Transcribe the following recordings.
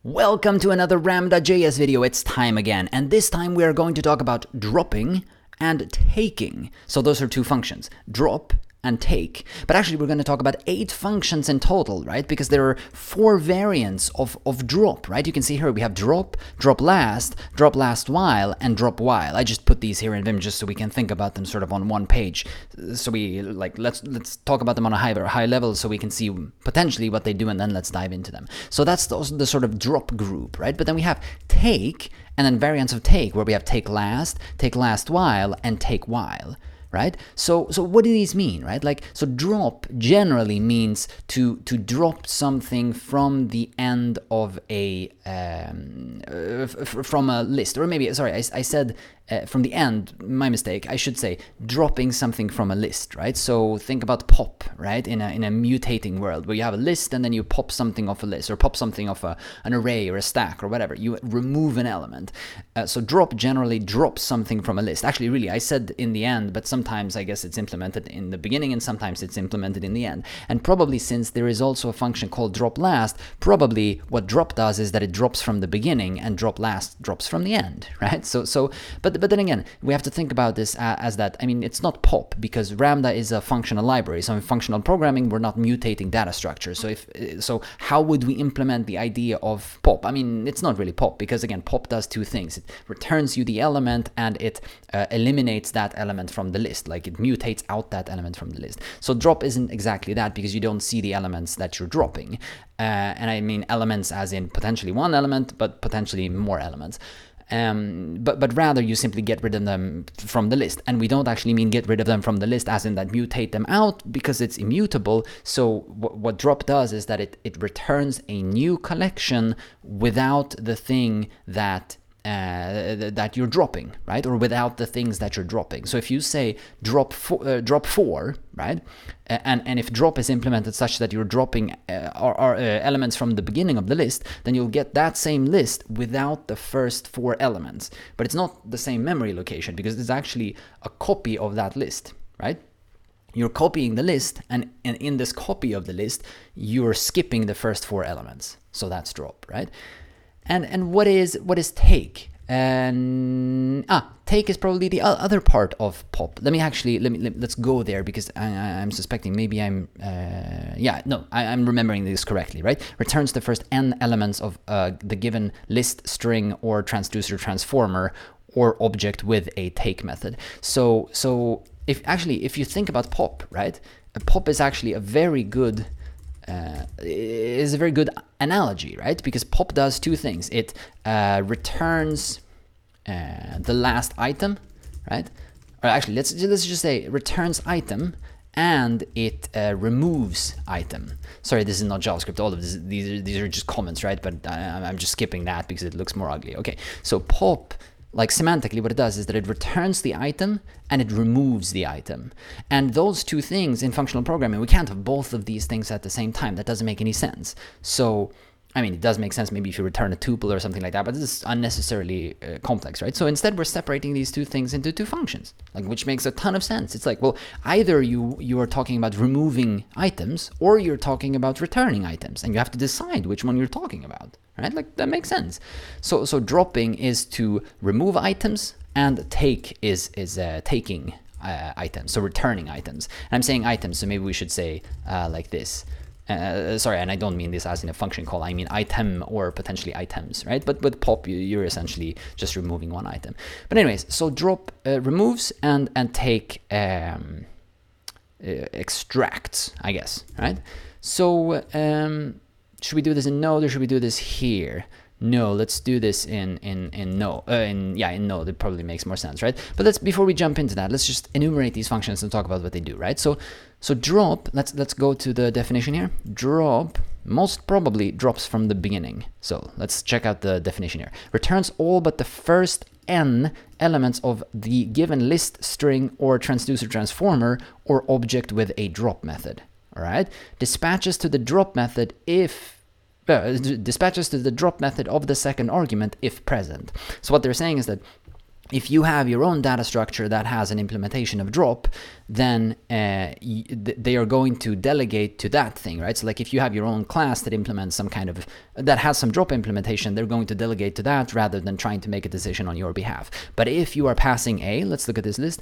Welcome to another Ramda JS video. It's time again, and this time we are going to talk about dropping and taking. So those are two functions, drop and take. But actually we're going to talk about 8 functions in total, right? Because there are 4 variants of drop, right? You can see here we have drop, DropLast, DropLastWhile, and DropWhile. I just put these here in Vim just so we can think about them sort of on one page. So we let's talk about them on a high level so we can see potentially what they do, and then let's dive into them. So that's the sort of drop group, right? But then we have take, and then variants of take, where we have takeLast, takeLastWhile, and takeWhile. Right? So what do these mean, right? So drop generally means to drop something from the end of a from a list, or maybe sorry, I said from the end, my mistake. I should say dropping something from a list, right? So think about pop, right? In a mutating world where you have a list and then you pop something off a list, or pop something off an array or a stack or whatever. You remove an element. So drop generally drops something from a list. Actually, really, I said in the end, but sometimes I guess it's implemented in the beginning and sometimes it's implemented in the end. And probably since there is also a function called DropLast, probably what drop does is that it drops from the beginning and DropLast drops from the end, right? But then again, we have to think about this as that, I mean, it's not pop because Ramda is a functional library. So in functional programming, we're not mutating data structures. So how would we implement the idea of pop? I mean, it's not really pop because again, pop does 2 things. It returns you the element and it eliminates that element from the list. Like it mutates out that element from the list. So drop isn't exactly that because you don't see the elements that you're dropping. And I mean elements as in potentially one element, but potentially more elements. But rather you simply get rid of them from the list. And we don't actually mean get rid of them from the list as in that mutate them out because it's immutable. So what drop does is that it returns a new collection without the thing that you're dropping, right? Or without the things that you're dropping. So if you say drop 4, right? And if drop is implemented such that you're dropping elements from the beginning of the list, then you'll get that same list without the first 4 elements. But it's not the same memory location because it's actually a copy of that list, right? You're copying the list, and in this copy of the list, you're skipping the first 4 elements. So that's drop, right? And what is take? Take is probably the other part of pop. Let's go there because I'm suspecting maybe I'm remembering this correctly, right? Returns the first n elements of the given list, string, or transducer transformer or object with a take method. So if you think about pop, right? Pop is actually a very good analogy, right? Because pop does 2 things. It returns the last item, right? Or actually, let's just say returns item and it removes item. Sorry, this is not JavaScript. All of these are just comments, right? But I'm just skipping that because it looks more ugly. Okay, so pop, like semantically, what it does is that it returns the item and it removes the item. And those 2 things in functional programming, we can't have both of these things at the same time. That doesn't make any sense. So, I mean, it does make sense maybe if you return a tuple or something like that, but this is unnecessarily complex, right? So instead, we're separating these 2 things into 2 functions, which makes a ton of sense. It's like, well, either you are talking about removing items or you're talking about returning items, and you have to decide which one you're talking about, right? Like, that makes sense. So dropping is to remove items, and take is taking items, so returning items. And I'm saying items, so maybe we should say like this. Sorry, and I don't mean this as in a function call. I mean item or potentially items, right? But with pop, you're essentially just removing one item. But anyways, so drop removes and take extracts, I guess, right? So should we do this in Node or should we do this here? No, let's do this in Node. In Node, it probably makes more sense, right? But before we jump into that, let's just enumerate these functions and talk about what they do, right? So drop, let's go to the definition here. Drop most probably drops from the beginning. So let's check out the definition here. Returns all but the first n elements of the given list, string, or transducer transformer or object with a drop method. All right. Dispatches to the drop method of the second argument if present. So what they're saying is that if you have your own data structure that has an implementation of drop, then they are going to delegate to that thing, right? So like if you have your own class that implements some kind of, that has some drop implementation, they're going to delegate to that rather than trying to make a decision on your behalf. But if you are passing let's look at this list,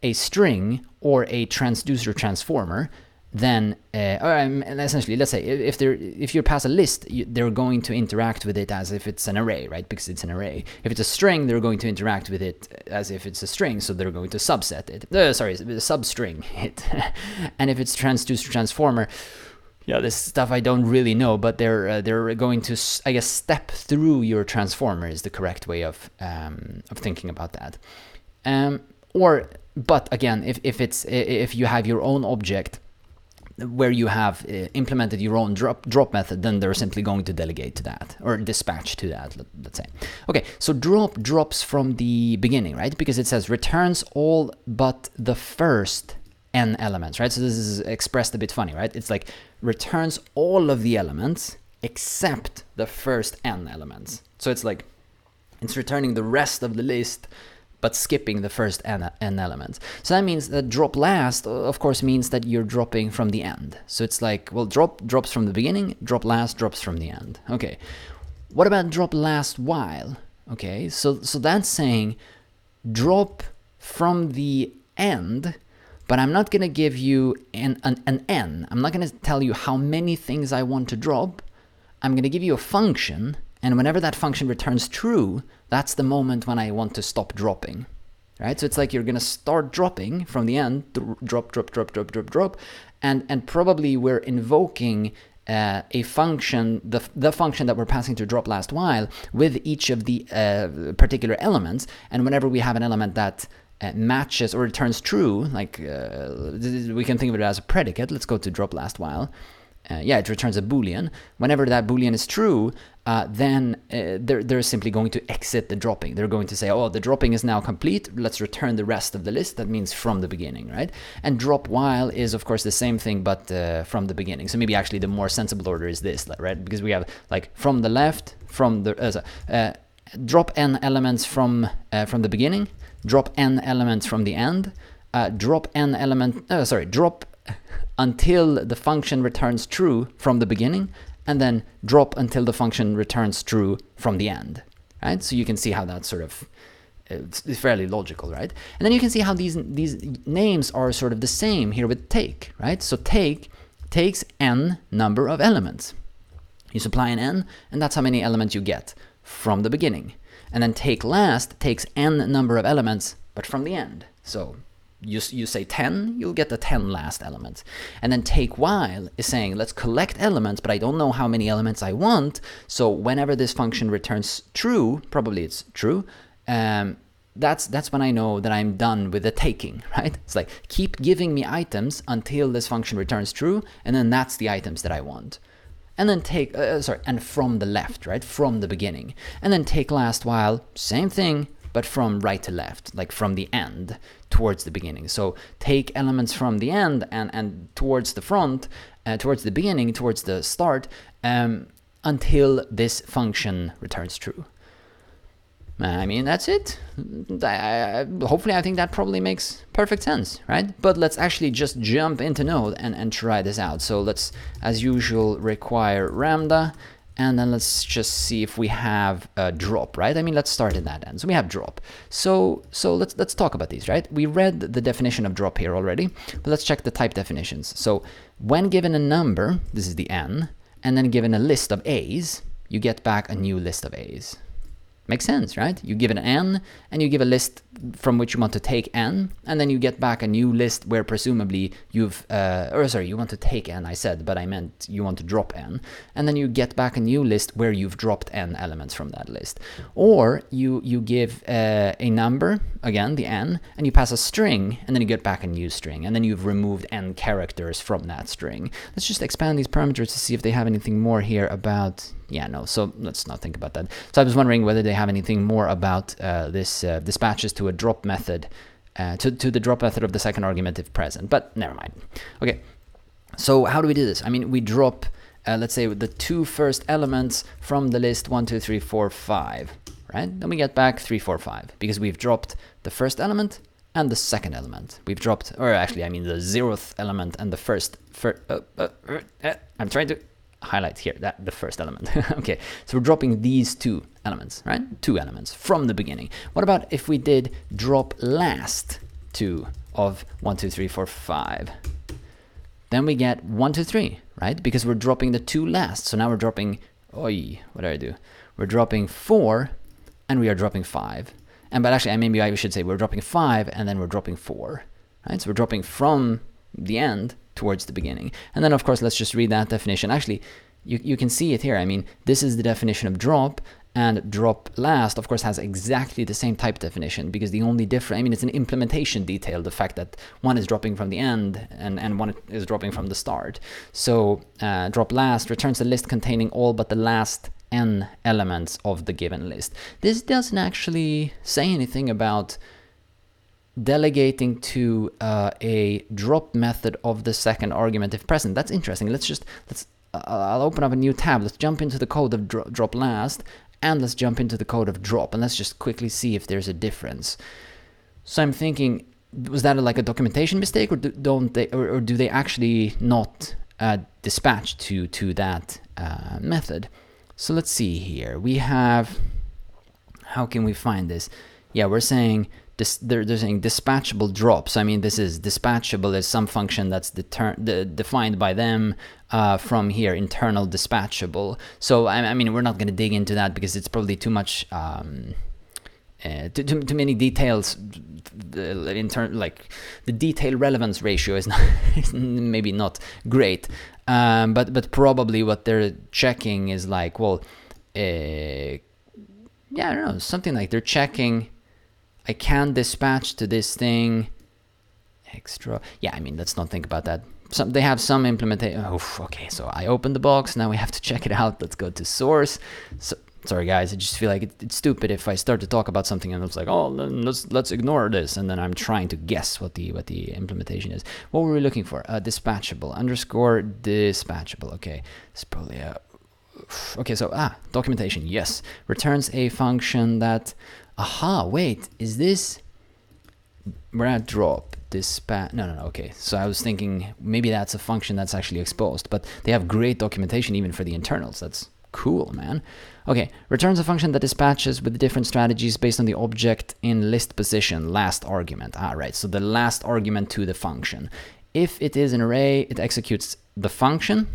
a string, or a transducer transformer, then essentially, let's say if you pass a list, they're going to interact with it as if it's an array, right? Because it's an array. If it's a string, they're going to interact with it as if it's a string, so they're going to subset it. Substring it. And if it's transducer transformer, yeah, this stuff I don't really know, but they're going to, I guess, step through your transformer is the correct way of thinking about that. But again, if you have your own object where you have implemented your own drop method, then they're simply going to delegate to that, or dispatch to that, let's say. Okay, so drop drops from the beginning, right? Because it says returns all but the first n elements, right? So this is expressed a bit funny, right? It's like returns all of the elements except the first n elements. So it's like it's returning the rest of the list, but skipping the first n elements. So that means that drop last, of course, means that you're dropping from the end. So it's like, well, drop drops from the beginning, drop last drops from the end. Okay. What about drop last while? Okay, so that's saying drop from the end, but I'm not going to give you an n. I'm not going to tell you how many things I want to drop. I'm going to give you a function, and whenever that function returns true, that's the moment when I want to stop dropping, right? So it's like you're going to start dropping from the end, drop, and probably we're invoking a function, the function that we're passing to DropLastWhile with each of the particular elements, and whenever we have an element that matches or returns true, like we can think of it as a predicate. Let's go to DropLastWhile. Yeah, it returns a boolean. Whenever that boolean is true, then they're simply going to exit the dropping. They're going to say, oh, the dropping is now complete. Let's return the rest of the list. That means from the beginning, right? And DropWhile is, of course, the same thing, but from the beginning. So maybe actually the more sensible order is this, right? Because we have like from the left, from the drop n elements from the beginning, drop n elements from the end, drop until the function returns true from the beginning, and then drop until the function returns true from the end, right? So you can see how that's sort of, it's fairly logical, right? And then you can see how these names are sort of the same here with take, right? So take takes n number of elements. You supply an n, and that's how many elements you get from the beginning. And then takeLast takes n number of elements, but from the end. So you say 10, you'll get the 10 last elements. And then takeWhile is saying, let's collect elements, but I don't know how many elements I want. So whenever this function returns true, probably it's true, that's when I know that I'm done with the taking, right? It's like, keep giving me items until this function returns true, and then that's the items that I want. And then and from the left, right? From the beginning. And then takeLastWhile, same thing, but from right to left, like from the end towards the beginning. So take elements from the end and towards the front, towards the beginning, towards the start, until this function returns true. I mean, that's it. Hopefully, I think that probably makes perfect sense, right? But let's actually just jump into Node and try this out. So let's, as usual, require Ramda. And then let's just see if we have a drop, right? I mean, let's start in that end. So we have drop. So let's talk about these, right? We read the definition of drop here already, but let's check the type definitions. So when given a number, this is the n, and then given a list of a's, you get back a new list of a's. Makes sense, right? You give an n, and you give a list from which you want to take n, and then you get back a new list where presumably you've, you want to take n, I said, but I meant you want to drop n, and then you get back a new list where you've dropped n elements from that list. Or you give a number, again, the n, and you pass a string, and then you get back a new string, and then you've removed n characters from that string. Let's just expand these parameters to see if they have anything more here about... Yeah, no, so let's not think about that. So I was wondering whether they have anything more about this dispatches to a drop method, to the drop method of the second argument if present, but never mind. Okay, so how do we do this? I mean, we drop, let's say, the two first elements from the list 1, 2, 3, 4, 5. right? Then we get back 3, 4, 5 because we've dropped the first element and the second element. We've dropped, or actually, I mean the 0th element and the first. I'm trying to highlight here that the first element. Okay, so we're dropping these 2 elements, right? 2 elements from the beginning. What about if we did drop last 2 of 1, 2, 3, 4, 5? Then we get 1, 2, 3, right? Because we're dropping the 2 last. So now we're dropping, what did I do? We're dropping 4 and we are dropping 5. And but actually, maybe I should say we're dropping 5 and then we're dropping 4, right? So we're dropping from the end towards the beginning. And then of course, let's just read that definition. Actually, you can see it here. I mean, this is the definition of drop, and drop last, of course, has exactly the same type definition, because the only difference, I mean, it's an implementation detail, the fact that one is dropping from the end and one is dropping from the start. So drop last returns a list containing all but the last n elements of the given list. This doesn't actually say anything about delegating to a drop method of the second argument if present. That's interesting. I'll open up a new tab. Let's jump into the code of drop last, and let's jump into the code of drop, and let's just quickly see if there's a difference. So I'm thinking, was that like a documentation mistake, or do they actually not dispatch to that method? So let's see here. We have, how can we find this? Yeah, we're saying they're saying dispatchable drop. So I mean, this is dispatchable is some function that's defined by them from here, internal dispatchable. So I mean, we're not going to dig into that because it's probably too much, too many details. Like the detail relevance ratio is not is maybe not great. But probably what they're checking is like, well, yeah, I don't know, something like they're checking. I can dispatch to this thing extra. Yeah, I mean, let's not think about that. They have some implementation. Okay, so I opened the box. Now we have to check it out. Let's go to source. So, sorry, guys. I just feel like it's stupid if I start to talk about something and it's like, oh, let's ignore this, and then I'm trying to guess what the implementation is. What were we looking for? Dispatchable underscore dispatchable. Okay, it's probably a. Okay, so documentation. Yes, returns a function that. Aha, wait, is this, we're at drop, dispatch, no, okay, so I was thinking maybe that's a function that's actually exposed, but they have great documentation even for the internals. That's cool, man. Okay, returns a function that dispatches with different strategies based on the object in list position, last argument. Right, so the last argument to the function. If it is an array, it executes the function.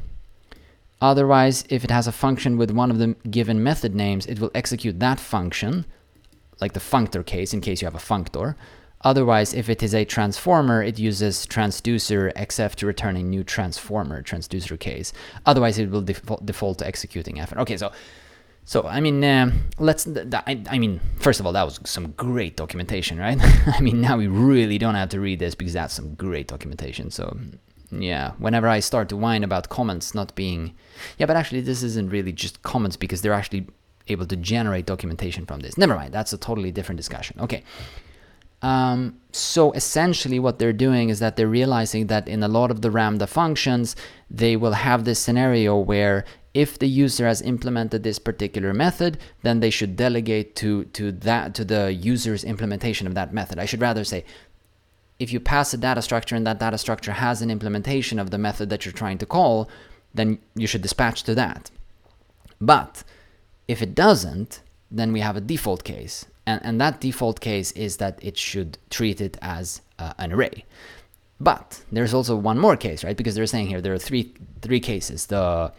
Otherwise, if it has a function with one of the given method names, it will execute that function, like the functor case, in case you have a functor. Otherwise, if it is a transformer, it uses transducer xf to return a new transducer case. Otherwise, it will default to executing f. Okay, so I mean, I mean, first of all, that was some great documentation, right? I mean, now we really don't have to read this because that's some great documentation. So yeah, whenever I start to whine about comments not being, yeah, but actually this isn't really just comments because they're actually able to generate documentation from this. Never mind, that's a totally different discussion. Okay. So essentially what they're doing is that they're realizing that in a lot of the Ramda functions, they will have this scenario where if the user has implemented this particular method, then they should delegate to the user's implementation of that method. I should rather say, if you pass a data structure and that data structure has an implementation of the method that you're trying to call, then you should dispatch to that. But if it doesn't, then we have a default case. And that default case is that it should treat it as an array. But there's also one more case, right? Because they're saying here there are three cases. The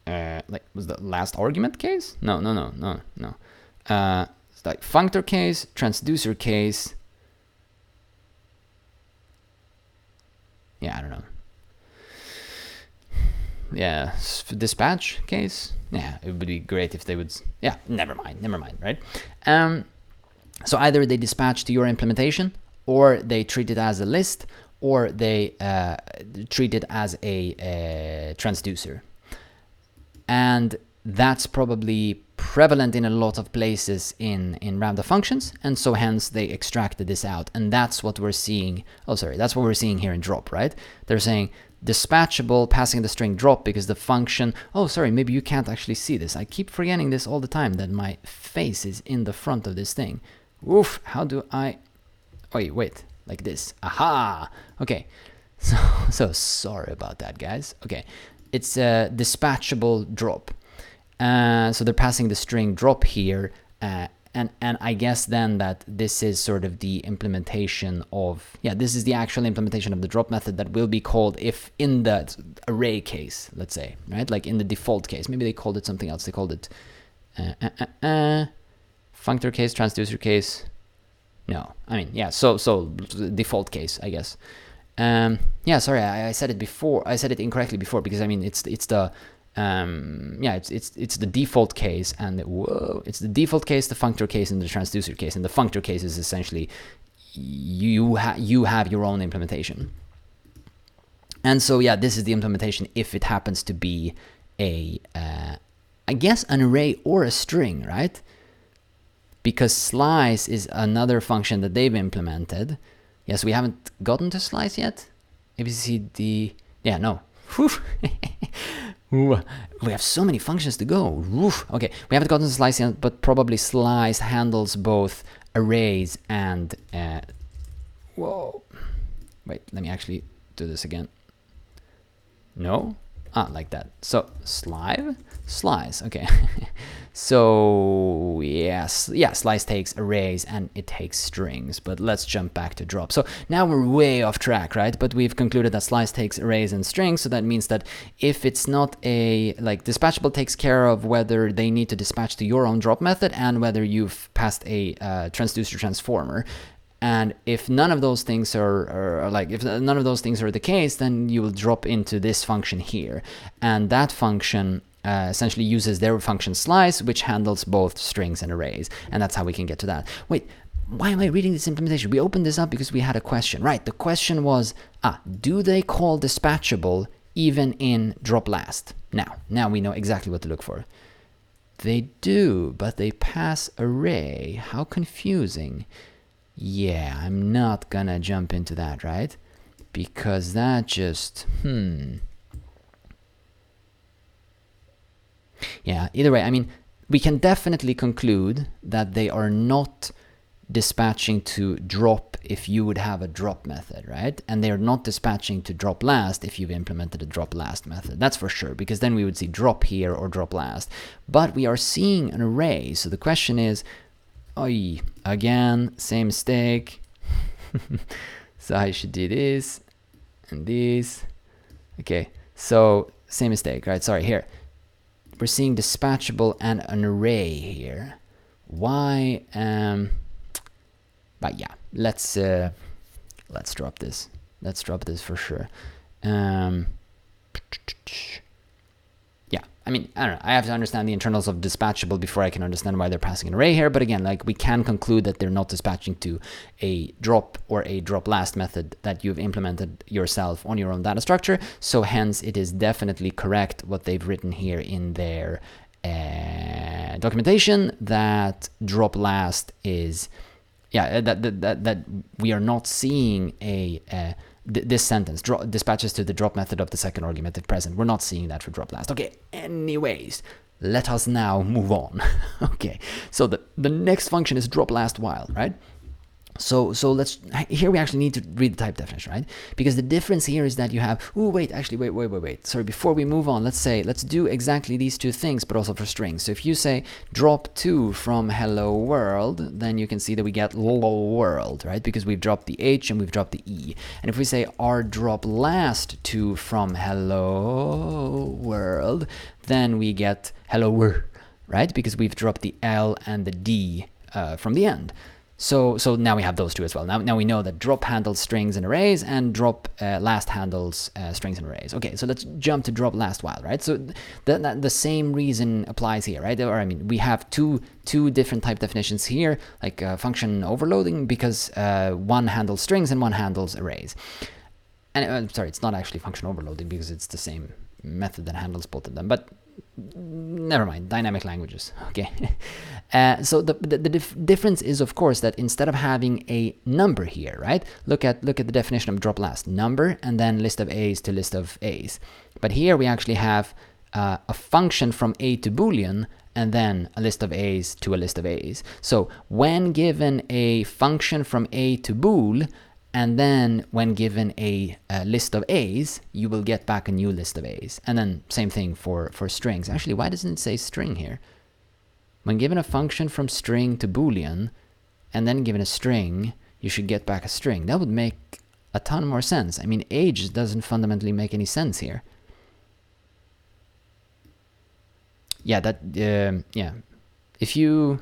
was the last argument case? No. It's like functor case, transducer case. Yeah, I don't know. Yeah, dispatch case. Yeah, it would be great if they would. Yeah, never mind, right? So either they dispatch to your implementation, or they treat it as a list, or they treat it as a transducer. And that's probably prevalent in a lot of places in Ramda functions, and so hence they extracted this out, and that's what we're seeing. Oh, sorry, that's what we're seeing here in drop, right? They're saying dispatchable, passing the string drop because the function. Oh, sorry, maybe you can't actually see this. I keep forgetting this all the time, that my face is in the front of this thing. Oof, how do I? Oh, wait, like this. Aha. Okay. So sorry about that, guys. Okay, it's a dispatchable drop. So they're passing the string drop here, and I guess then that this is sort of the implementation of, yeah, this is the actual implementation of the drop method that will be called if in the array case, let's say, right? Like in the default case, maybe they called it something else. They called it functor case, transducer case. No, I mean, yeah, so default case, I guess. Yeah, sorry, I said it before. I said it incorrectly before, because I mean it's the yeah, it's the default case, and it's the default case, the functor case, and the transducer case. And the functor case is essentially you have your own implementation. And so yeah, this is the implementation if it happens to be a I guess an array or a string, right? Because slice is another function that they've implemented. Yes, we haven't gotten to slice yet. ABCD. Yeah, no. We have so many functions to go. Okay, we haven't gotten to slice yet, but probably slice handles both arrays and. Whoa. Wait, let me actually do this again. No? Ah, like that. So slice. Okay. So yes, yeah, slice takes arrays and it takes strings. But let's jump back to drop. So now we're way off track, right? But we've concluded that slice takes arrays and strings. So that means that if it's not a, like, dispatchable takes care of whether they need to dispatch to your own drop method and whether you've passed a transducer transformer. And if none of those things are like, if none of those things are the case, then you will drop into this function here. And that function essentially uses their function slice, which handles both strings and arrays. And that's how we can get to that. Wait, why am I reading this implementation? We opened this up because we had a question, right? The question was, do they call dispatchable even in R.dropLast? Now we know exactly what to look for. They do, but they pass array. How confusing. Yeah, I'm not gonna jump into that, right? Because that just, Yeah, either way, I mean, we can definitely conclude that they are not dispatching to drop if you would have a drop method, right? And they're not dispatching to R.dropLast if you've implemented a R.dropLast method. That's for sure, because then we would see drop here or R.dropLast. But we are seeing an array, so the question is, again, same mistake. So I should do this and this. Okay, so same mistake, right? Sorry, here. We're seeing dispatchable and an array here. Why? But yeah, let's drop this. Let's drop this for sure. Yeah, I mean, I don't know. I have to understand the internals of dispatchable before I can understand why they're passing an array here. But again, like, we can conclude that they're not dispatching to a drop or a R.dropLast method that you've implemented yourself on your own data structure. So hence, it is definitely correct what they've written here in their documentation, that R.dropLast is, yeah, that we are not seeing this sentence, dispatches to the drop method of the second argument if present. We're not seeing that for R.dropLast. Okay, anyways, let us now move on. Okay, so the next function is R.dropLastWhile, right? So let's, here we actually need to read the type definition, right? Because the difference here is that you have, wait. Sorry, before we move on, let's do exactly these two things, but also for strings. So if you say drop2 from hello world, then you can see that we get hello world, right? Because we've dropped the H and we've dropped the E. And if we say R.dropLast2 from hello world, then we get hello world, right? Because we've dropped the L and the D from the end. So now we have those two as well. Now we know that drop handles strings and arrays, and R.dropLast handles strings and arrays. Okay, so let's jump to R.dropLastWhile, right? So the same reason applies here, right? Or I mean, we have two different type definitions here, like function overloading, because one handles strings and one handles arrays. And sorry, it's not actually function overloading because it's the same method that handles both of them. But never mind, dynamic languages. Okay. So the difference is, of course, that instead of having a number here, right? Look at the definition of drop last, number and then list of A's to list of A's. But here we actually have a function from A to Boolean and then a list of A's to a list of A's. So when given a function from A to bool, and then when given a list of A's, you will get back a new list of A's. And then same thing for strings. Actually, why doesn't it say string here? When given a function from string to Boolean, and then given a string, you should get back a string. That would make a ton more sense. I mean, age doesn't fundamentally make any sense here. Yeah, yeah. If you,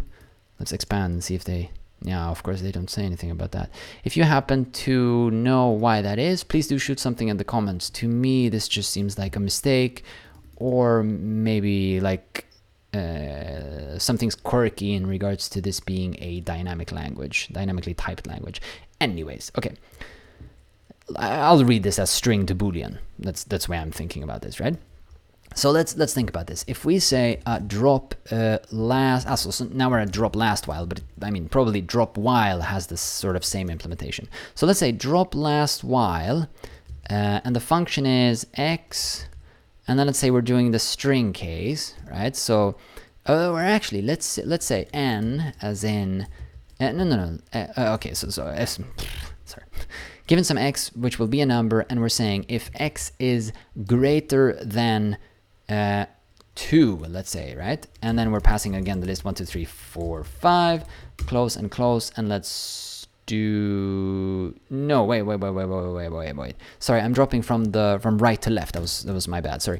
let's expand and see if they, yeah, of course they don't say anything about that. If you happen to know why that is, please do shoot something in the comments. To me, this just seems like a mistake, or maybe like something's quirky in regards to this being a dynamic language, dynamically typed language. Anyways, okay. I'll read this as string to Boolean. That's the way I'm thinking about this, right? So let's think about this. If we say drop last, so now we're at DropLastWhile, but I mean probably DropWhile has this sort of same implementation. So let's say DropLastWhile, and the function is x, and then let's say we're doing the string case, right? So or actually let's say n as in okay, so s, sorry. Given some x, which will be a number, and we're saying if x is greater than 2, let's say, right? And then we're passing again the list 1, 2, 3, 4, 5, close and close, and let's do no wait. Sorry, I'm dropping from right to left. That was my bad. Sorry.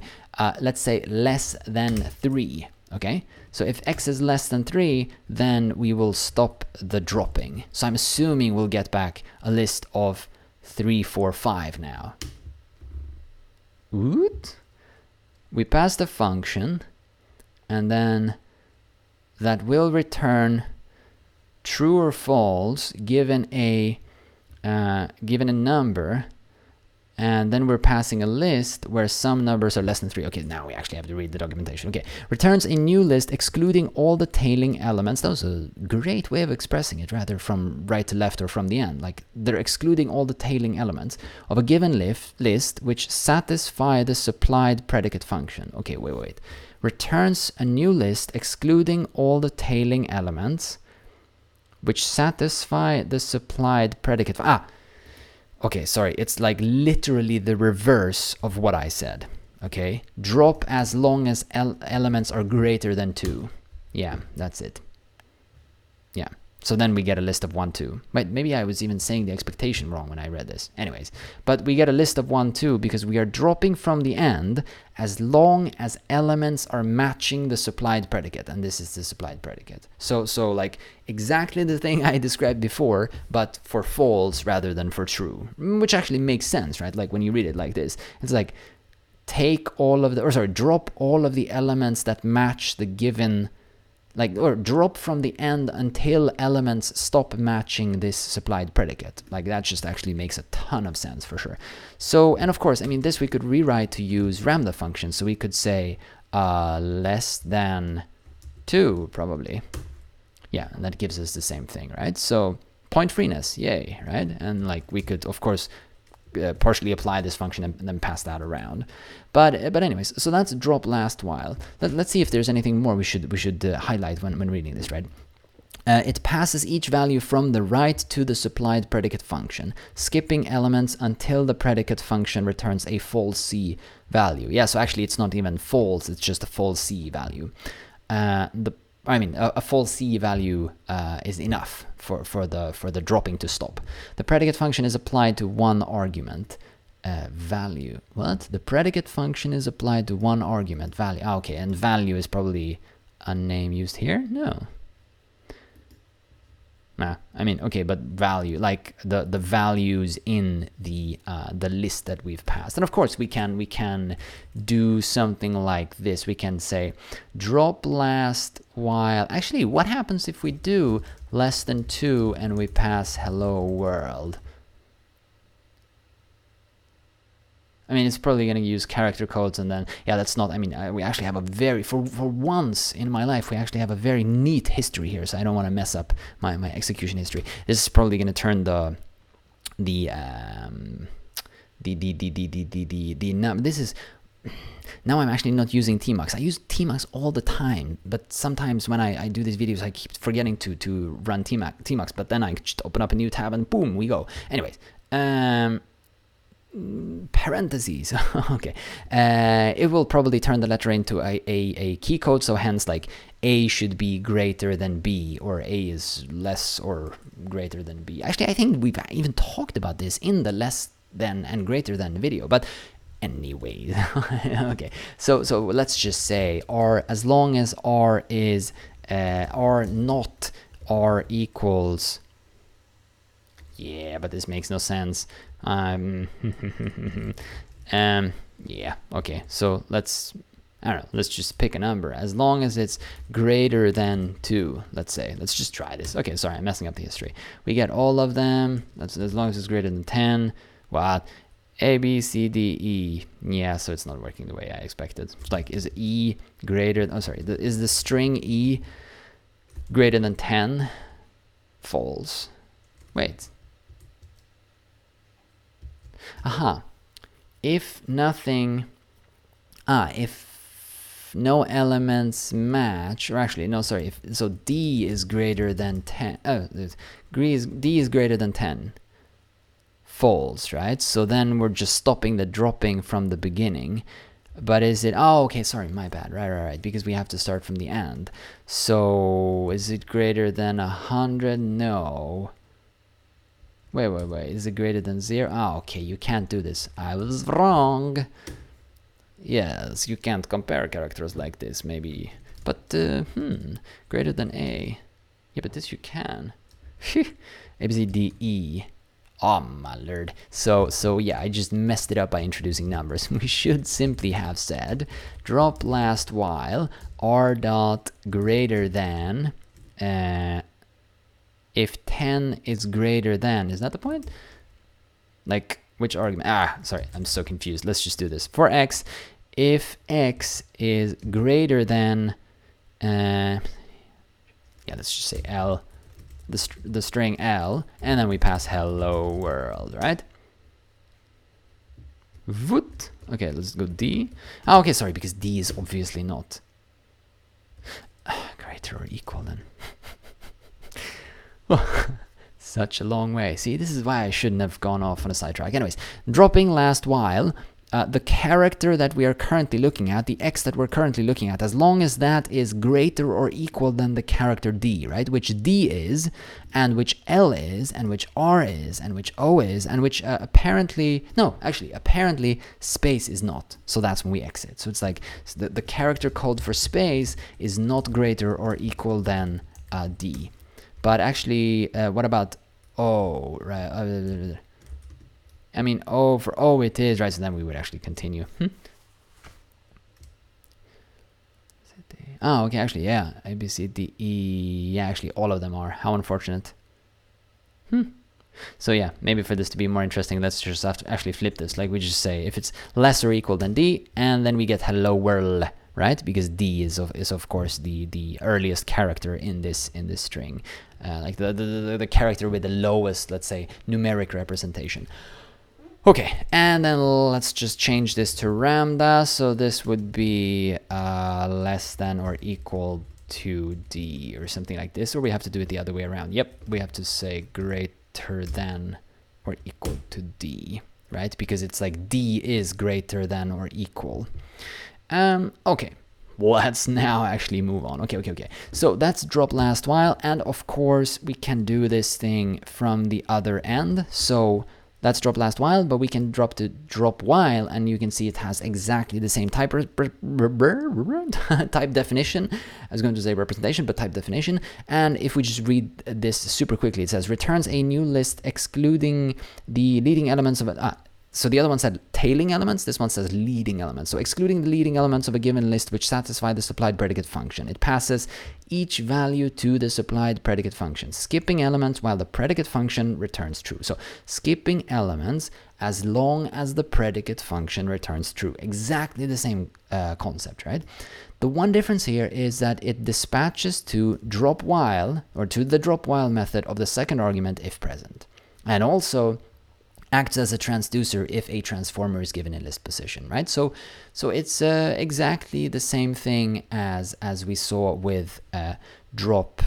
Let's say less than 3. Okay. So if x is less than 3, then we will stop the dropping. So I'm assuming we'll get back a list of 3, 4, 5 now. Oot. We pass the function, and then that will return true or false given a number, and then we're passing a list where some numbers are less than 3. Okay, now we actually have to read the documentation. Okay, returns a new list excluding all the tailing elements. That was a great way of expressing it, rather from right to left or from the end. Like, they're excluding all the tailing elements of a given list which satisfy the supplied predicate function. Okay, wait. Returns a new list excluding all the tailing elements which satisfy the supplied predicate function. Okay, sorry, it's like literally the reverse of what I said, okay? Drop as long as elements are greater than 2. Yeah, that's it. Yeah, so then we get a list of 1, 2. Wait, maybe I was even saying the expectation wrong when I read this. Anyways, but we get a list of 1, 2 because we are dropping from the end as long as elements are matching the supplied predicate, and this is the supplied predicate. So like exactly the thing I described before, but for false rather than for true, which actually makes sense, right? Like when you read it like this, it's like drop all of the elements that match the given, like, or drop from the end until elements stop matching this supplied predicate. Like, that just actually makes a ton of sense for sure. So, and of course, I mean, this we could rewrite to use Ramda functions. So we could say less than 2, probably. Yeah, and that gives us the same thing, right? So point freeness, yay, right? And like we could, of course, partially apply this function and then pass that around. But anyways, so that's DropLastWhile. Let's see if there's anything more we should highlight when reading this, right? It passes each value from the right to the supplied predicate function, skipping elements until the predicate function returns a false C value. Yeah, so actually it's not even false, it's just a false C value. A false C value is enough for the dropping to stop. The predicate function is applied to one argument. Value. What? The predicate function is applied to one argument. Value. Okay, and value is probably a name used here? No. Nah, I mean, okay, but value, like the values in the list that we've passed. And of course, we can do something like this. We can say DropLastWhile. Actually, what happens if we do less than 2 and we pass hello world? I mean, it's probably going to use character codes, and then, yeah, that's not, I mean, we actually have a very, for once in my life, we actually have a very neat history here, so I don't want to mess up my execution history. This is probably going to turn this is, now I'm actually not using tmux. I use tmux all the time, but sometimes when I do these videos, I keep forgetting to run tmux, but then I just open up a new tab and boom, we go. Anyways, parentheses. Okay, it will probably turn the letter into a key code, so hence like A should be greater than B, or A is less or greater than B. Actually, I think we've even talked about this in the less than and greater than video, but anyway. Okay, so let's just say R, as long as R is R not R equals, yeah, but this makes no sense. Yeah, okay, so let's, I don't know, let's just pick a number. As long as it's greater than 2, let's say. Let's just try this. Okay, sorry, I'm messing up the history. We get all of them. That's as long as it's greater than 10. Wow. A, B, C, D, E. Yeah, so it's not working the way I expected. Like, is E greater, oh, sorry, is the string E greater than 10? False. Wait. Aha. If nothing, if no elements match, or actually, no, sorry, if, so D is greater than 10, D is greater than 10. False, right? So then we're just stopping the dropping from the beginning. But is it, oh, okay, sorry, my bad, right, because we have to start from the end. So is it greater than 100? No. Wait, is it greater than 0? Oh, okay, you can't do this. I was wrong. Yes, you can't compare characters like this, maybe. But, greater than A. Yeah, but this you can. A, B, C, D, E. Oh my lord. So yeah, I just messed it up by introducing numbers. We should simply have said DropLastWhile R dot greater than if 10 is greater than, is that the point? Like, which argument? Ah, sorry, I'm so confused. Let's just do this. For x, if x is greater than yeah, let's just say L, the string L, and then we pass hello world, right? Voot. Okay, let's go D. Oh, okay, sorry, because D is obviously not greater or equal then. Such a long way. See, this is why I shouldn't have gone off on a sidetrack. Anyways, dropping last while, the character that we are currently looking at, the x that we're currently looking at, as long as that is greater or equal than the character D, right? Which D is, and which L is, and which R is, and which O is, and which apparently space is not. So that's when we exit. So it's like the character code for space is not greater or equal than D. But actually, what about O, right? I mean, O, for O it is, right? So then we would actually continue. Oh, okay, actually, yeah. A, B, C, D, E. Yeah, actually, all of them are. How unfortunate. So yeah, maybe for this to be more interesting, let's just have to actually flip this. Like we just say, if it's less or equal than D, and then we get hello world, right? Because D is of course the earliest character in this string, like the character with the lowest, let's say, numeric representation. Okay, and then let's just change this to Ramda. So this would be less than or equal to D or something like this, or we have to do it the other way around. Yep, we have to say greater than or equal to D, right? Because it's like D is greater than or equal. Okay, let's now actually move on. Okay. So that's DropLastWhile, and of course we can do this thing from the other end. So that's DropLastWhile, but we can drop to DropWhile, and you can see it has exactly the same type definition. I was going to say representation, but type definition. And if we just read this super quickly, it says returns a new list excluding the leading elements of it. So the other one said tailing elements, this one says leading elements. So excluding the leading elements of a given list which satisfy the supplied predicate function. It passes each value to the supplied predicate function, skipping elements while the predicate function returns true. So skipping elements as long as the predicate function returns true. Exactly the same concept, right? The one difference here is that it dispatches to DropWhile, or to the DropWhile method of the second argument if present. And also acts as a transducer if a transformer is given in list position, right? So it's exactly the same thing as we saw with drop,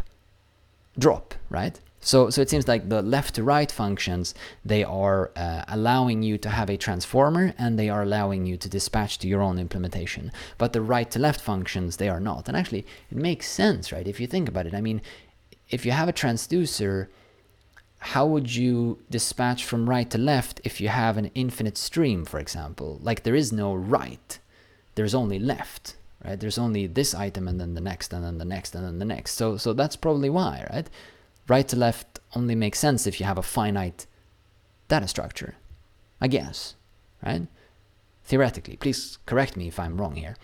right? So it seems like the left to right functions, they are allowing you to have a transformer and they are allowing you to dispatch to your own implementation. But the right to left functions, they are not. And actually, it makes sense, right? If you think about it, I mean, if you have a transducer, how would you dispatch from right to left if you have an infinite stream, for example? Like, there is no right, there's only left, right? There's only this item and then the next and then the next and then the next. So that's probably why, right? Right to left only makes sense if you have a finite data structure, I guess, right? Theoretically, please correct me if I'm wrong here.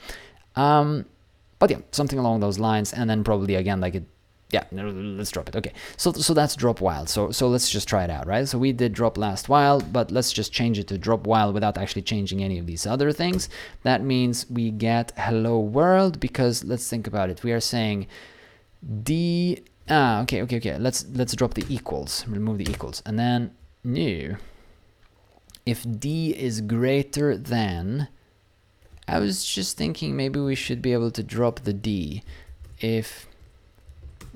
But yeah, something along those lines, and then probably again, like it, yeah, let's drop it. Okay, so that's DropWhile. So let's just try it out, right? So we did DropLastWhile, but let's just change it to DropWhile without actually changing any of these other things. That means we get hello world, because let's think about it. We are saying D. Okay. Let's drop the equals. Remove the equals, and then new. If D is greater than, I was just thinking maybe we should be able to drop the D. If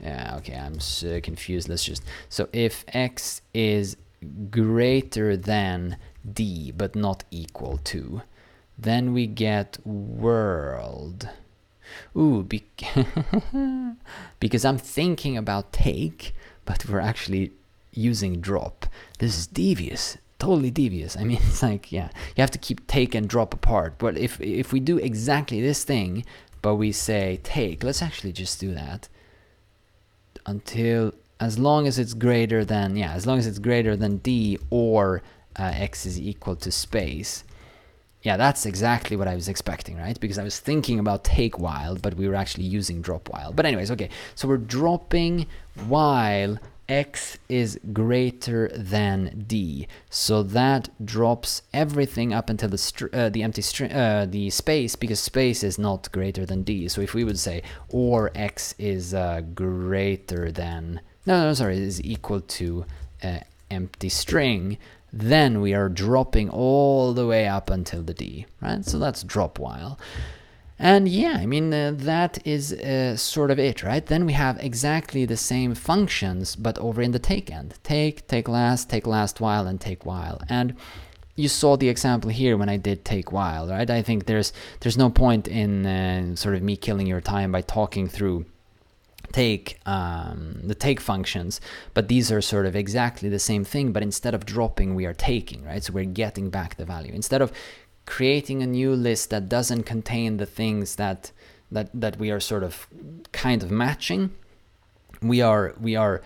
yeah, okay, I'm so confused. Let's just, so if X is greater than D but not equal to, then we get world. Ooh, because I'm thinking about take, but we're actually using drop. This is devious, totally devious. I mean, it's like, yeah, you have to keep take and drop apart. But if we do exactly this thing, but we say take, let's actually just do that. Until, as long as it's greater than, yeah, as long as it's greater than D or X is equal to space. Yeah, that's exactly what I was expecting, right? Because I was thinking about TakeWhile, but we were actually using DropWhile. But anyways, okay, so we're dropping while X is greater than D. So that drops everything up until the empty string, the space, because space is not greater than D. So if we would say, or X is greater than, sorry, is equal to empty string, then we are dropping all the way up until the D, right? So that's DropWhile. And yeah, I mean, that is sort of it, right? Then we have exactly the same functions, but over in the take end. Take, TakeLast, TakeLastWhile, and TakeWhile. And you saw the example here when I did TakeWhile, right? I think there's no point in sort of me killing your time by talking through the take functions, but these are sort of exactly the same thing, but instead of dropping, we are taking, right? So we're getting back the value. Instead of creating a new list that doesn't contain the things that we are sort of kind of matching, we are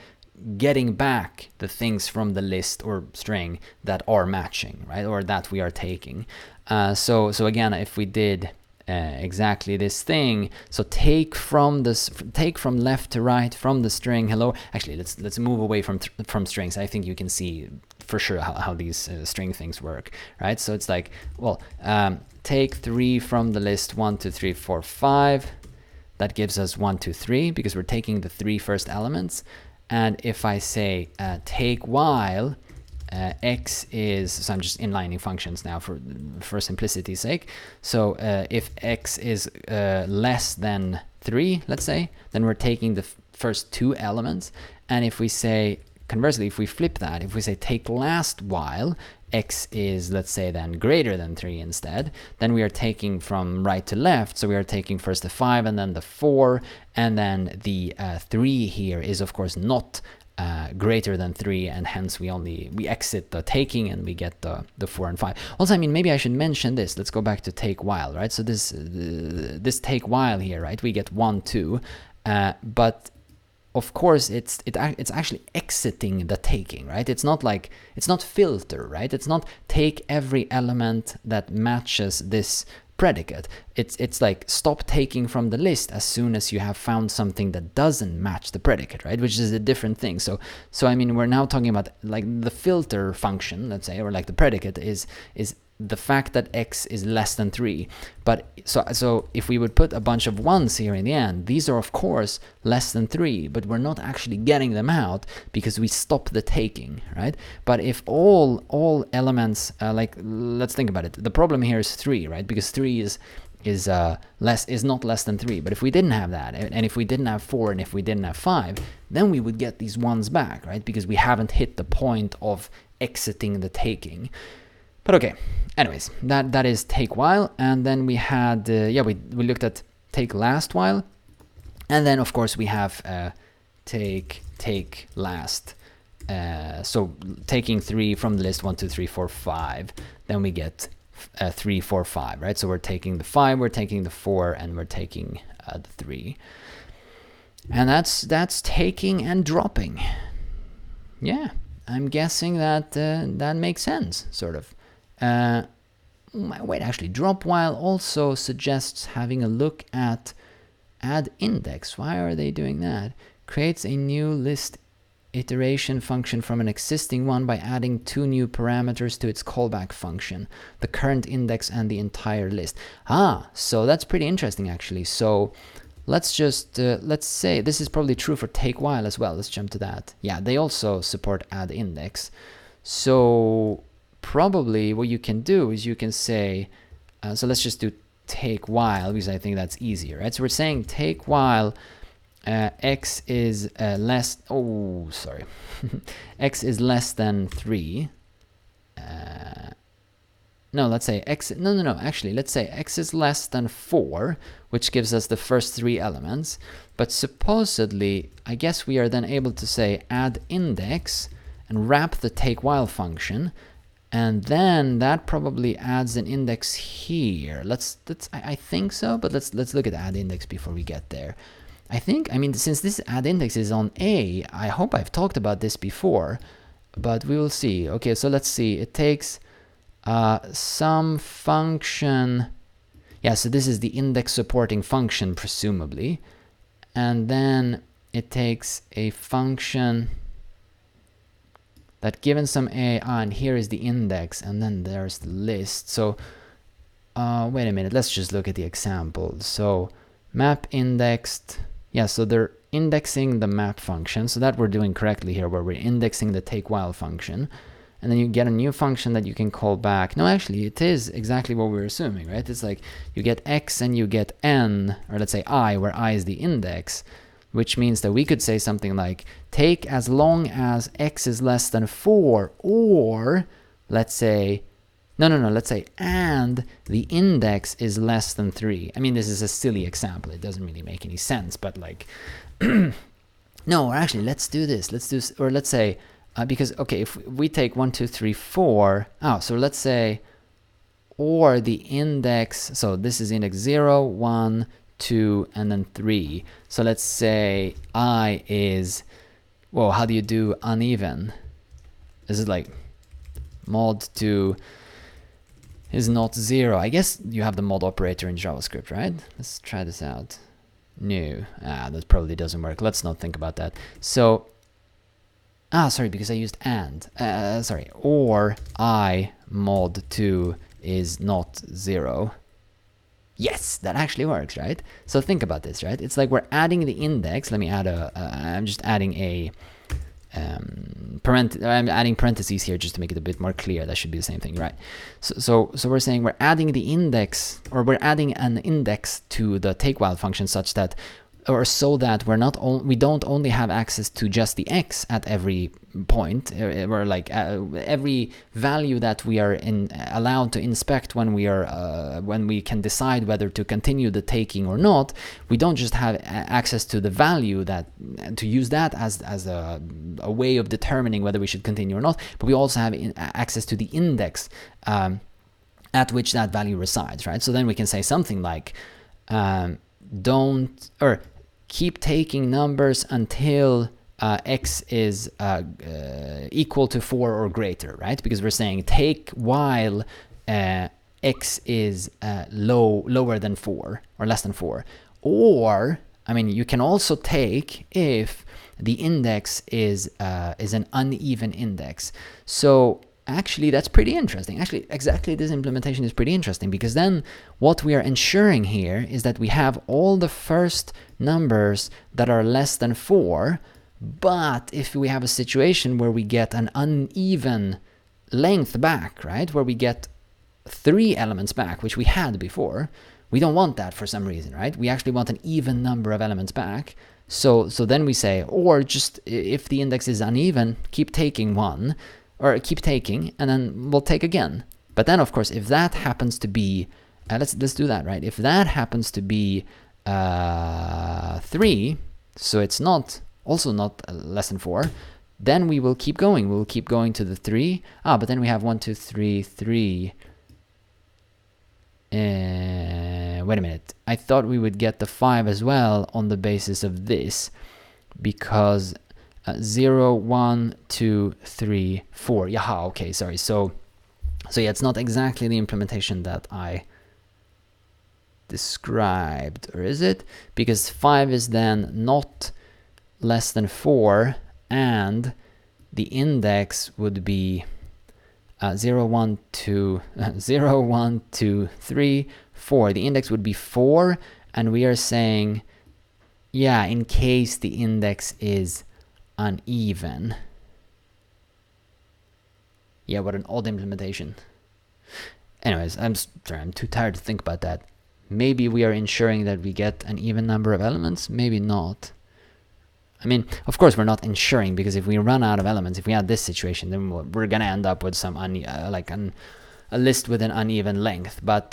getting back the things from the list or string that are matching, right? Or that we are taking. So again, if we did exactly this thing, so take from left to right from the string hello. Actually, let's move away from strings. I think you can see for sure how these string things work, right? So it's like, well, take 3 from the list 1, 2, 3, 4, 5. That gives us 1, 2, 3 because we're taking the 3 first elements. And if I say take while X is, so I'm just inlining functions now for simplicity's sake. So if X is less than 3, let's say, then we're taking the first 2 elements. And if we say, conversely, if we flip that, if we say take last while X is, let's say, then greater than 3 instead, then we are taking from right to left. So we are taking first the 5 and then the 4, and then the 3 here is of course not greater than 3, and hence we exit the taking and we get the 4 and 5. Also, I mean, maybe I should mention this. Let's go back to take while, right? So this take while here, right? We get 1, 2, but of course it's actually exiting the taking, right? It's not like, it's not filter, right? It's not take every element that matches this predicate. It's like stop taking from the list as soon as you have found something that doesn't match the predicate, right? Which is a different thing. So I mean, we're now talking about like the filter function, let's say, or like the predicate is the fact that x is less than 3. But so if we would put a bunch of 1s here in the end, these are of course less than 3, but we're not actually getting them out because we stop the taking, right? But if all elements, like let's think about it, the problem here is 3, right? Because 3 is not less than 3. But if we didn't have that, and if we didn't have 4, and if we didn't have 5, then we would get these 1s back, right? Because we haven't hit the point of exiting the taking. But okay, anyways, that is TakeWhile, and then we had we looked at TakeLastWhile, and then of course we have TakeLast. So taking 3 from the list 1, 2, 3, 4, 5, then we get 3, 4, 5, right? So we're taking the 5, we're taking the 4, and we're taking the 3, and that's taking and dropping. Yeah, I'm guessing that that makes sense, sort of. Wait, actually, DropWhile also suggests having a look at R.addIndex. Why are they doing that? Creates a new list iteration function from an existing one by adding 2 new parameters to its callback function, the current index and the entire list. So that's pretty interesting, actually. So let's just, let's say, this is probably true for TakeWhile as well. Let's jump to that. Yeah, they also support R.addIndex. So probably what you can do is you can say, so let's just do TakeWhile because I think that's easier, right? So we're saying TakeWhile x is less, x is less than 3. No, let's say x, actually, let's say x is less than 4, which gives us the first 3 elements. But supposedly, I guess we are then able to say R.addIndex and wrap the TakeWhile function, and then that probably adds an index here. I think so, but let's look at R.addIndex before we get there. I mean, since this R.addIndex is on A, I hope I've talked about this before, but we will see. Okay, so let's see. It takes some function. Yeah, so this is the index supporting function, presumably. And then it takes a function that given some A, and here is the index, and then there's the list. So wait a minute, let's just look at the example. So map indexed, yeah, so they're indexing the map function, so that we're doing correctly here, where we're indexing the TakeWhile function, and then you get a new function that you can call back. No, actually, it is exactly what we're assuming, right? It's like you get x and you get n, or let's say I, where I is the index, which means that we could say something like take as long as x is less than 4, or let's say, let's say and the index is less than 3. I mean, this is a silly example. It doesn't really make any sense, but like, no, actually, let's do this. Or let's say, because, okay, if we take 1, 2, 3, 4, so let's say, or the index, so this is index 0, 1, 2, and then 3. So let's say I is, well, how do you do uneven? Is it like mod 2 is not 0? I guess you have the mod operator in JavaScript, right? Let's try this out. No, that probably doesn't work. Let's not think about that. So, sorry, because I used and. Sorry, or I mod 2 is not 0. Yes, that actually works, right? So think about this, right? It's like we're adding the index. Let me add I'm just adding a I'm adding parentheses here just to make it a bit more clear. That should be the same thing, right? So we're saying we're adding the index, or we're adding an index to the TakeWhile function such that, or so that we don't only have access to just the x at every point, or like every value that we are allowed to inspect when we can decide whether to continue the taking or not. We don't just have access to the value to use that as a way of determining whether we should continue or not, but we also have access to the index at which that value resides, right? So then we can say something like keep taking numbers until x is equal to 4 or greater, right? Because we're saying take while x is lower than 4 or less than 4. Or, I mean, you can also take if the index is an uneven index. So actually, that's pretty interesting. Actually, exactly this implementation is pretty interesting, because then what we are ensuring here is that we have all the first numbers that are less than 4, but if we have a situation where we get an uneven length back, right, where we get 3 elements back, which we had before, we don't want that for some reason, right? We actually want an even number of elements back. So then we say, or just if the index is uneven, keep taking 1, or keep taking, and then we'll take again. But then, of course, if that happens to be, let's do that, right? If that happens to be 3, so it's also not less than 4, then we will keep going. We'll keep going to the 3. But then we have 1, 2, 3, 3. Wait a minute. I thought we would get the 5 as well on the basis of this, because 0, 1, 2, 3, 4. Yaha, okay, sorry. So yeah, it's not exactly the implementation that I described, or is it? Because 5 is then not less than 4, and the index would be 0, 1, 2, 0, 1, 2, 3, 4. The index would be 4, and we are saying, yeah, in case the index is uneven. Yeah, what an odd implementation. Anyways, I'm too tired to think about that. Maybe we are ensuring that we get an even number of elements, maybe not. I mean, of course, we're not ensuring, because if we run out of elements, if we had this situation, then we're gonna end up with some a list with an uneven length. But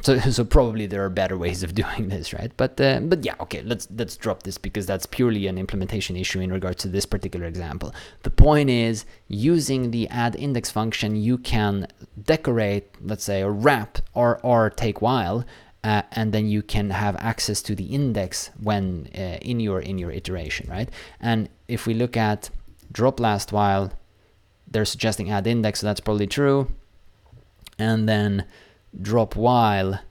so probably there are better ways of doing this, right? But yeah, okay, let's drop this, because that's purely an implementation issue in regards to this particular example. The point is, using the addIndex function, you can decorate, let's say, or wrap R.takeWhile. And then you can have access to the index when in your iteration, right? And if we look at DropLastWhile, they're suggesting addIndex, so that's probably true. And then DropWhile,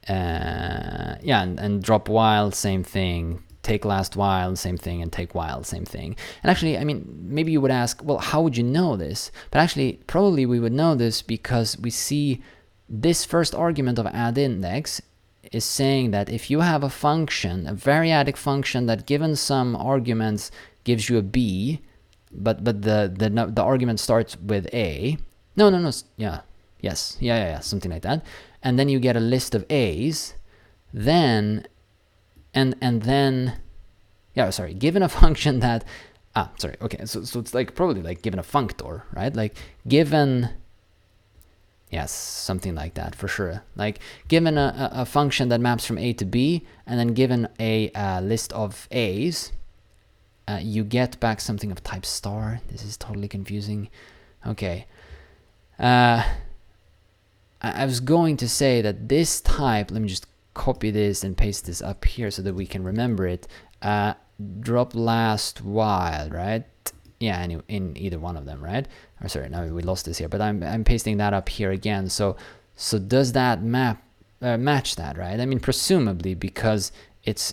yeah, and DropWhile, same thing. TakeLastWhile, same thing, and TakeWhile, same thing. And actually, I mean, maybe you would ask, well, how would you know this? But actually, probably we would know this because we see this first argument of addIndex is saying that if you have a function, a variadic function that given some arguments gives you a b, but the argument starts with a. No, yeah, yes, yeah, something like that. And then you get a list of a's, then, and then, yeah, sorry, given a function that, sorry, okay, so it's like probably like given a functor, right? Like given, yes, something like that for sure. Like given a function that maps from A to B, and then given a list of A's, you get back something of type star. This is totally confusing. Okay. I was going to say that this type, let me just copy this and paste this up here so that we can remember it. R.dropLastWhile, right? Yeah, in either one of them, right? Or sorry, now we lost this here, but I'm pasting that up here again. So does that match that, right? I mean, presumably, because it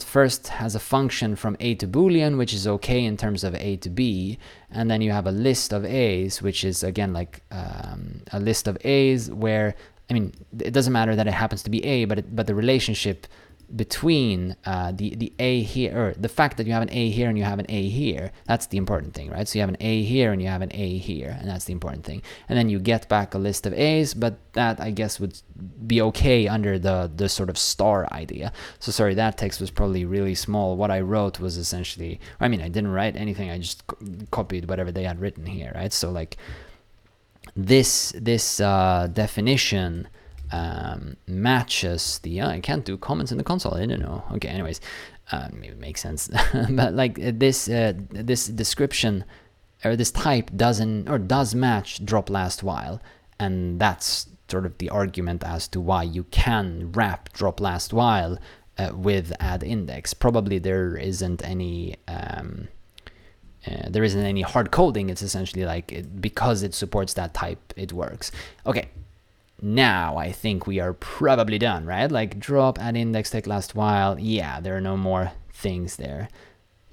first has a function from A to Boolean, which is okay in terms of A to B, and then you have a list of A's, which is again like a list of A's where, I mean, it doesn't matter that it happens to be A, but the relationship between the A here, or the fact that you have an A here and you have an A here, that's the important thing, right? So you have an A here and you have an A here, and that's the important thing. And then you get back a list of A's, but that I guess would be okay under the sort of star idea. So sorry, that text was probably really small. What I wrote was essentially, I mean, I didn't write anything, I just copied whatever they had written here, right? So like this definition matches the, I can't do comments in the console, I don't know. Okay, anyways, maybe it makes sense. But like this description, or this type does match DropLastWhile, and that's sort of the argument as to why you can wrap DropLastWhile with addIndex. Probably there isn't any hard coding. It's essentially like because it supports that type, it works. Okay, now I think we are probably done, right? Like drop, addIndex, take last while. Yeah, there are no more things there.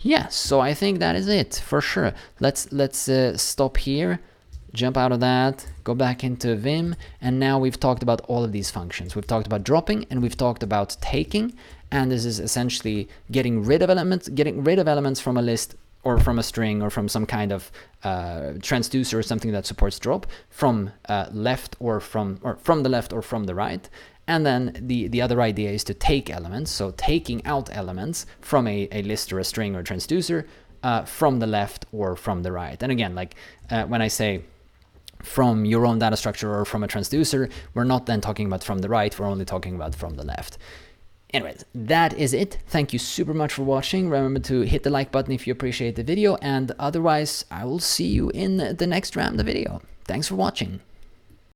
Yeah, so I think that is it for sure. Let's stop here, jump out of that, go back into Vim, and now we've talked about all of these functions. We've talked about dropping, and we've talked about taking, and this is essentially getting rid of elements from a list or from a string or from some kind of transducer or something that supports drop from left or from the left or from the right. And then the other idea is to take elements, so taking out elements from a list or a string or transducer from the left or from the right. And again, like when I say from your own data structure or from a transducer, we're not then talking about from the right, we're only talking about from the left. Anyways, that is it. Thank you super much for watching. Remember to hit the like button if you appreciate the video, and otherwise I will see you in the next Ramda video. Thanks for watching.